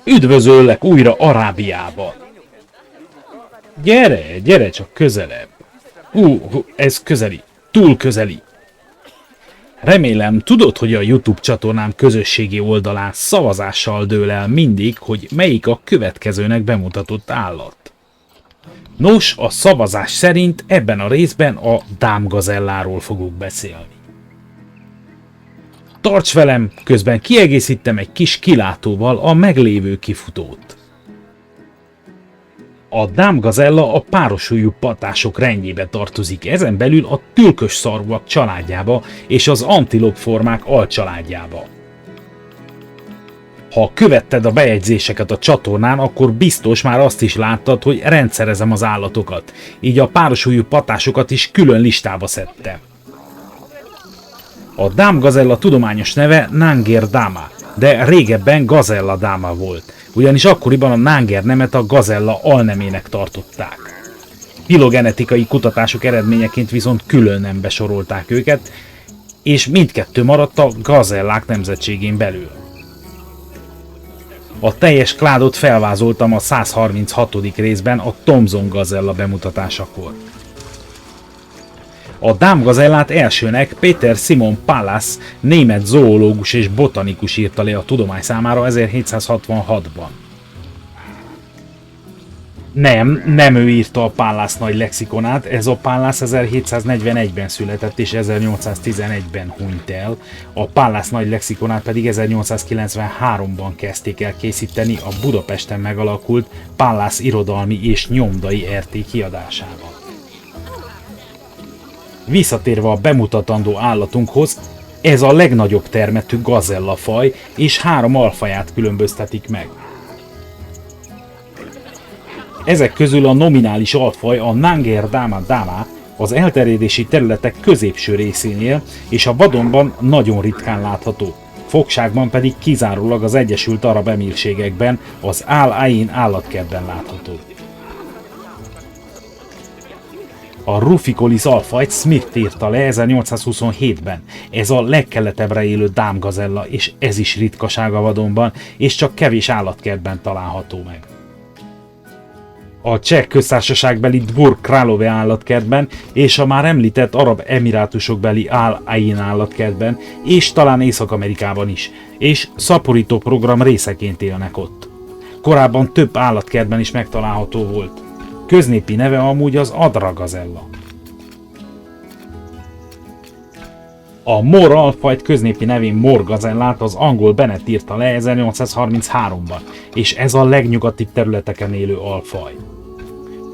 Üdvözöllek újra Arábiába! Gyere csak közelebb! Ez közeli, túl közeli! Remélem tudod, hogy a YouTube csatornám közösségi oldalán szavazással dől el mindig, hogy melyik a következőnek bemutatott állat. Nos, a szavazás szerint ebben a részben a dámgazelláról fogok beszélni. Tarts velem, közben kiegészítem egy kis kilátóval a meglévő kifutót. A dámgazella a párosúlyú patások rendjébe tartozik, ezen belül a tülkös szarvúak családjába és az antilop formák alcsaládjába. Ha követted a bejegyzéseket a csatornán, akkor biztos már azt is láttad, hogy rendszerezem az állatokat, így a párosúlyú patásokat is külön listába szedtem. A dámgazella tudományos neve Nanger dama, de régebben gazella dama volt, ugyanis akkoriban a Nanger nemet a gazella alnemének tartották. Filogenetikai kutatások eredményeként viszont külön nembe sorolták őket, és mindkettő maradt a gazellák nemzetségén belül. A teljes kládot felvázoltam a 136. részben a Thomson gazella bemutatásakor. A dámgazellát elsőnek Peter Simon Pallas, német zoológus és botanikus írta le a tudomány számára 1766-ban. Nem ő írta a Pallas nagy lexikonát, ez a Pallas 1741-ben született és 1811-ben hunyt el, a Pallas nagy lexikonát pedig 1893-ban kezdték el készíteni a Budapesten megalakult Pallas irodalmi és nyomdai RT kiadásában. Visszatérve a bemutatandó állatunkhoz, ez a legnagyobb termetű gazella faj, és 3 alfaját különböztetik meg. Ezek közül a nominális alfaj, a Nanger dama az elterjedési területek középső részén él, és a vadonban nagyon ritkán látható. Fogságban pedig kizárólag az Egyesült Arab Emírségekben, az Al Ain állatkertben látható. A Ruficolis alfajt Smith írta le 1827-ben. Ez a legkeletebbre élő dámgazella, és ez is ritkaság a vadonban, és csak kevés állatkertben található meg. A Cseh köztársaságbeli Dvor Králové állatkertben és a már említett Arab Emirátusokbeli Al Ain állatkertben, és talán Észak-Amerikában is, és szaporító program részeként élnek ott. Korábban több állatkertben is megtalálható volt. Köznépi neve amúgy az Adra gazella. A Moor alfajt köznépi nevén Moor gazellát az angol Bennett írta le 1833-ban, és ez a legnyugatibb területeken élő alfaj.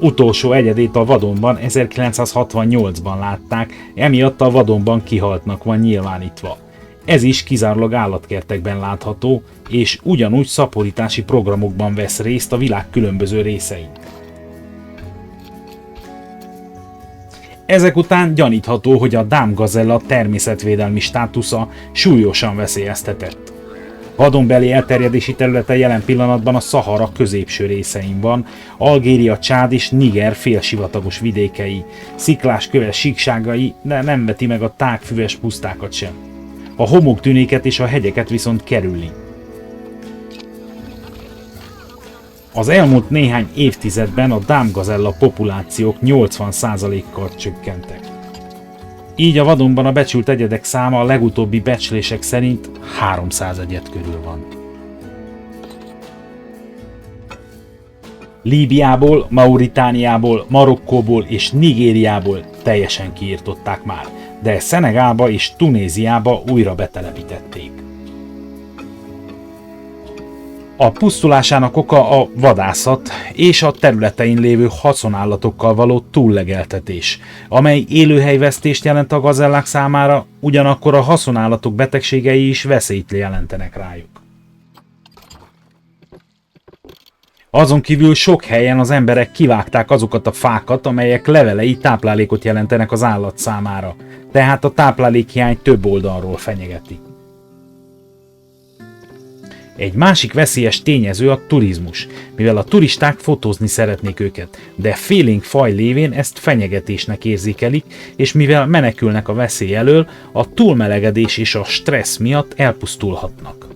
Utolsó egyedét a vadonban 1968-ban látták, emiatt a vadonban kihaltnak van nyilvánítva. Ez is kizárólag állatkertekben látható, és ugyanúgy szaporítási programokban vesz részt a világ különböző részein. Ezek után gyanítható, hogy a dámgazella természetvédelmi státusza súlyosan veszélyeztetett. Vadonbeli elterjedési területe jelen pillanatban a Szahara középső részein van, Algéria, Csád és Niger félsivatagos vidékei, sziklás köves síkságai, de nem veti meg a tágfüves pusztákat sem. A homoktünéket és a hegyeket viszont kerüli. Az elmúlt néhány évtizedben a dámgazella populációk 80%-kal csökkentek. Így a vadonban a becsült egyedek száma a legutóbbi becslések szerint 300 egyed körül van. Líbiából, Mauritániából, Marokkóból és Nigériából teljesen kiirtották már, de Szenegálba és Tunéziába újra betelepítették. A pusztulásának oka a vadászat és a területein lévő haszonállatokkal való túllegeltetés, amely élőhelyvesztést jelent a gazellák számára, ugyanakkor a haszonállatok betegségei is veszélyt jelentenek rájuk. Azon kívül sok helyen az emberek kivágták azokat a fákat, amelyek levelei táplálékot jelentenek az állat számára, tehát a táplálékhiány több oldalról fenyegeti. Egy másik veszélyes tényező a turizmus, mivel a turisták fotózni szeretnék őket, de félénk faj lévén ezt fenyegetésnek érzékelik, és mivel menekülnek a veszély elől, a túlmelegedés és a stressz miatt elpusztulhatnak.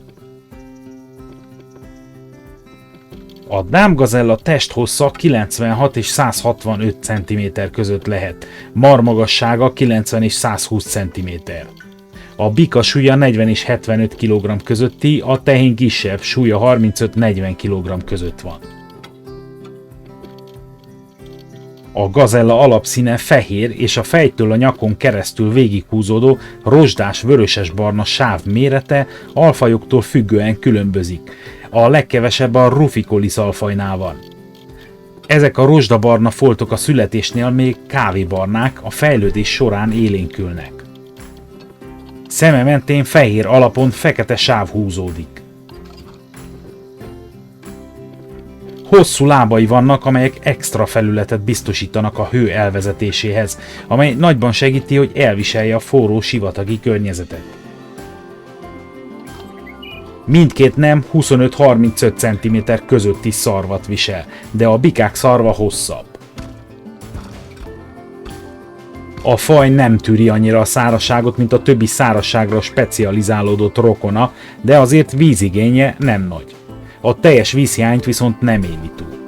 A dámgazella testhossza 96 és 165 cm között lehet, marmagassága 90 és 120 cm. A bika súlya 40 és 75 kg közötti, a tehén kisebb, súlya 35-40 kg között van. A gazella alapszíne fehér és a fejtől a nyakon keresztül végighúzódó rozsdás vöröses-barna sáv mérete alfajoktól függően különbözik. A legkevesebb a ruficolis alfajnál van. Ezek a rozsdabarna foltok a születésnél még kávébarnák, a fejlődés során élénkülnek. Szeme mentén fehér alapon fekete sáv húzódik. Hosszú lábai vannak, amelyek extra felületet biztosítanak a hő elvezetéséhez, amely nagyban segíti, hogy elviselje a forró sivatagi környezetet. Mindkét nem 25-35 cm közötti szarvat visel, de a bikák szarva hosszabb. A faj nem tűri annyira a szárazságot, mint a többi szárazságra specializálódott rokona, de azért vízigénye nem nagy. A teljes vízhiányt viszont nem éli túl.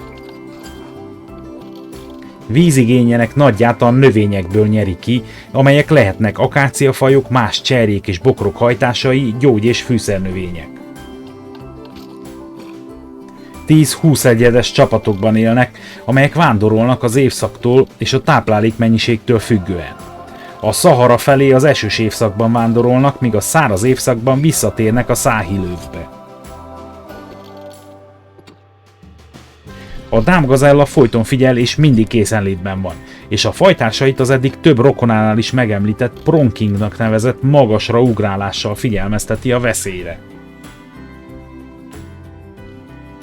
Vízigényének nagyját a növényekből nyeri ki, amelyek lehetnek akáciafajok, más cserjék és bokrok hajtásai, gyógy- és fűszernövények. 10-20 egyedes csapatokban élnek, amelyek vándorolnak az évszaktól és a táplálékmennyiségtől függően. A Szahara felé az esős évszakban vándorolnak, míg a száraz évszakban visszatérnek a száhilövbe. A dámgazella folyton figyel és mindig készenlétben van, és a fajtársait az eddig több rokonánál is megemlített pronkingnak nevezett magasra ugrálással figyelmezteti a veszélyre.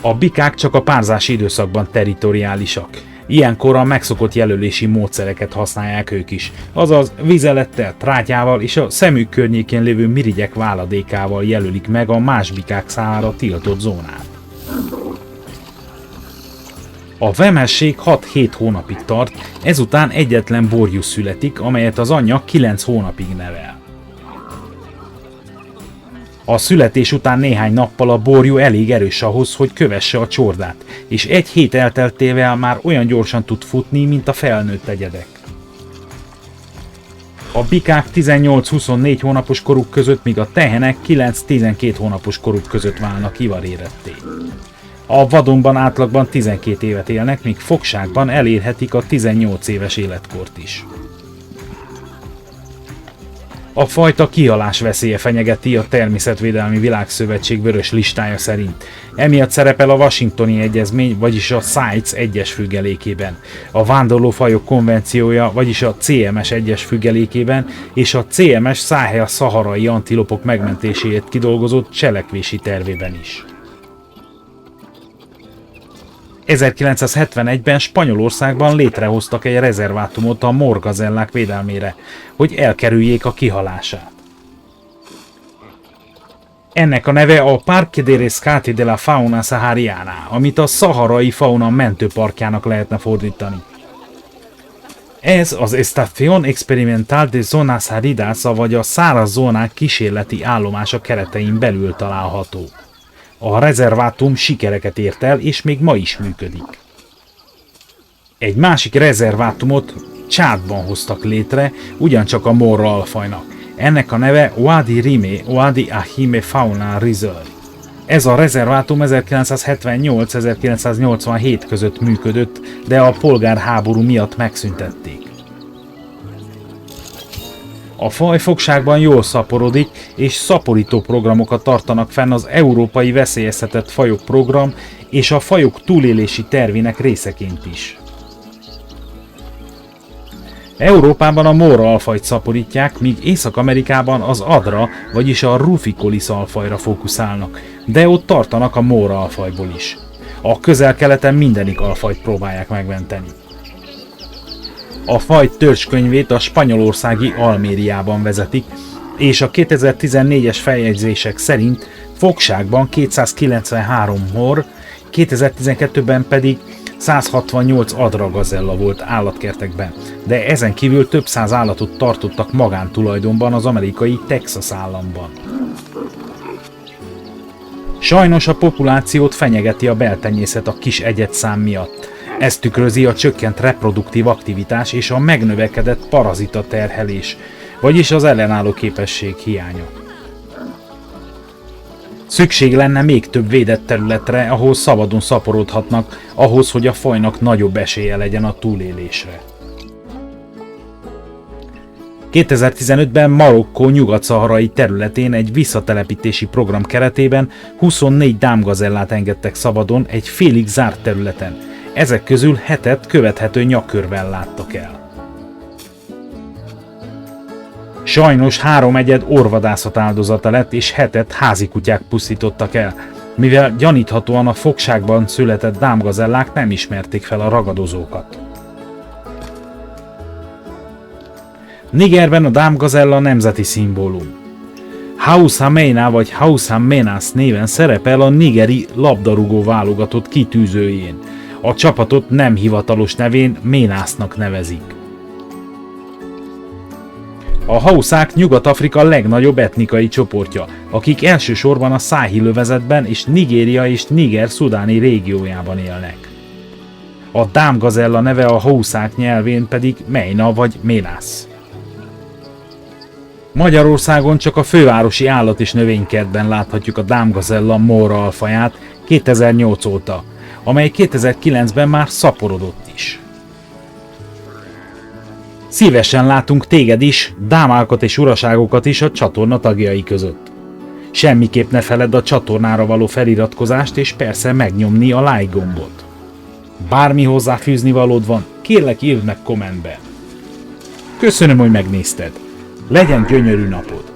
A bikák csak a párzási időszakban territoriálisak. Ilyenkor a megszokott jelölési módszereket használják ők is, azaz vizelettel, trágyával és a szemük környékén lévő mirigyek váladékával jelölik meg a más bikák számára tiltott zónát. A vemesség 6-7 hónapig tart, ezután egyetlen borjú születik, amelyet az anyja 9 hónapig nevel. A születés után néhány nappal a borjú elég erős ahhoz, hogy kövesse a csordát, és egy hét elteltével már olyan gyorsan tud futni, mint a felnőtt egyedek. A bikák 18-24 hónapos koruk között, míg a tehenek 9-12 hónapos koruk között válnak ivaréretté. A vadonban átlagban 12 évet élnek, míg fogságban elérhetik a 18 éves életkort is. A fajta kihalás veszélye fenyegeti a Természetvédelmi Világszövetség vörös listája szerint. Emiatt szerepel a Washingtoni Egyezmény, vagyis a CITES egyes függelékében, a Vándorlófajok konvenciója, vagyis a CMS egyes függelékében, és a CMS száhel-szaharai antilopok megmentéséért kidolgozott cselekvési tervében is. 1971-ben Spanyolországban létrehoztak egy rezervátumot a morgazellák védelmére, hogy elkerüljék a kihalását. Ennek a neve a Parque de Rescate de la Fauna Sahariana, amit a szaharai fauna mentőparkjának lehetne fordítani. Ez az Estación Experimental de Zonas Áridas, vagy a száraz zónák kísérleti állomása keretein belül található. A rezervátum sikereket ért el, és még ma is működik. Egy másik rezervátumot Csádban hoztak létre, ugyancsak a morra alfajnak. Ennek a neve Wadi Rime, Wadi Ahime Fauna Reserve. Ez a rezervátum 1978-1987 között működött, de a polgárháború miatt megszüntették. A faj fogságban jól szaporodik, és szaporító programokat tartanak fenn az Európai Veszélyeztetett Fajok Program és a fajok túlélési tervének részeként is. Európában a morra alfajt szaporítják, míg Észak-Amerikában az adra, vagyis a ruficolis alfajra fókuszálnak, de ott tartanak a morra alfajból is. A Közel-Keleten mindenik alfajt próbálják megmenteni. A faj törzskönyvét a spanyolországi Almériában vezetik, és a 2014-es feljegyzések szerint fogságban 293 mor, 2012-ben pedig 168 adragazella volt állatkertekben, de ezen kívül több száz állatot tartottak magántulajdonban az amerikai Texas államban. Sajnos a populációt fenyegeti a beltenyészet a kis egyedszám miatt. Ez tükrözi a csökkent reproduktív aktivitás és a megnövekedett parazita terhelés, vagyis az ellenálló képesség hiánya. Szükség lenne még több védett területre, ahol szabadon szaporodhatnak, ahhoz, hogy a fajnak nagyobb esélye legyen a túlélésre. 2015-ben Marokkó nyugat-szaharai területén egy visszatelepítési program keretében 24 dámgazellát engedtek szabadon egy félig zárt területen. Ezek közül 7-et követhető nyakkörvel láttak el. Sajnos 3 egyed orvadászat áldozata lett, és 7-et házikutyák pusztítottak el, mivel gyaníthatóan a fogságban született dámgazellák nem ismerték fel a ragadozókat. Nigerben a dámgazella nemzeti szimbólum. Hausa Meina vagy Hausa Menas néven szerepel a nigeri labdarúgó válogatott kitűzőjén. A csapatot nem hivatalos nevén Ménásznak nevezik. A hausák Nyugat-Afrika legnagyobb etnikai csoportja, akik elsősorban a Száhil övezetben és Nigéria és Niger-szudáni régiójában élnek. A dámgazella neve a hausák nyelvén pedig Meina vagy Ménász. Magyarországon csak a fővárosi állat- és növénykertben láthatjuk a dámgazella mora alfaját 2008 óta, amely 2009-ben már szaporodott is. Szívesen látunk téged is, dámákat és uraságokat is a csatorna tagjai között. Semmiképp ne feledd a csatornára való feliratkozást és persze megnyomni a like gombot. Bármi hozzáfűzni valód van, kérlek írd meg kommentbe. Köszönöm, hogy megnézted. Legyen gyönyörű napod!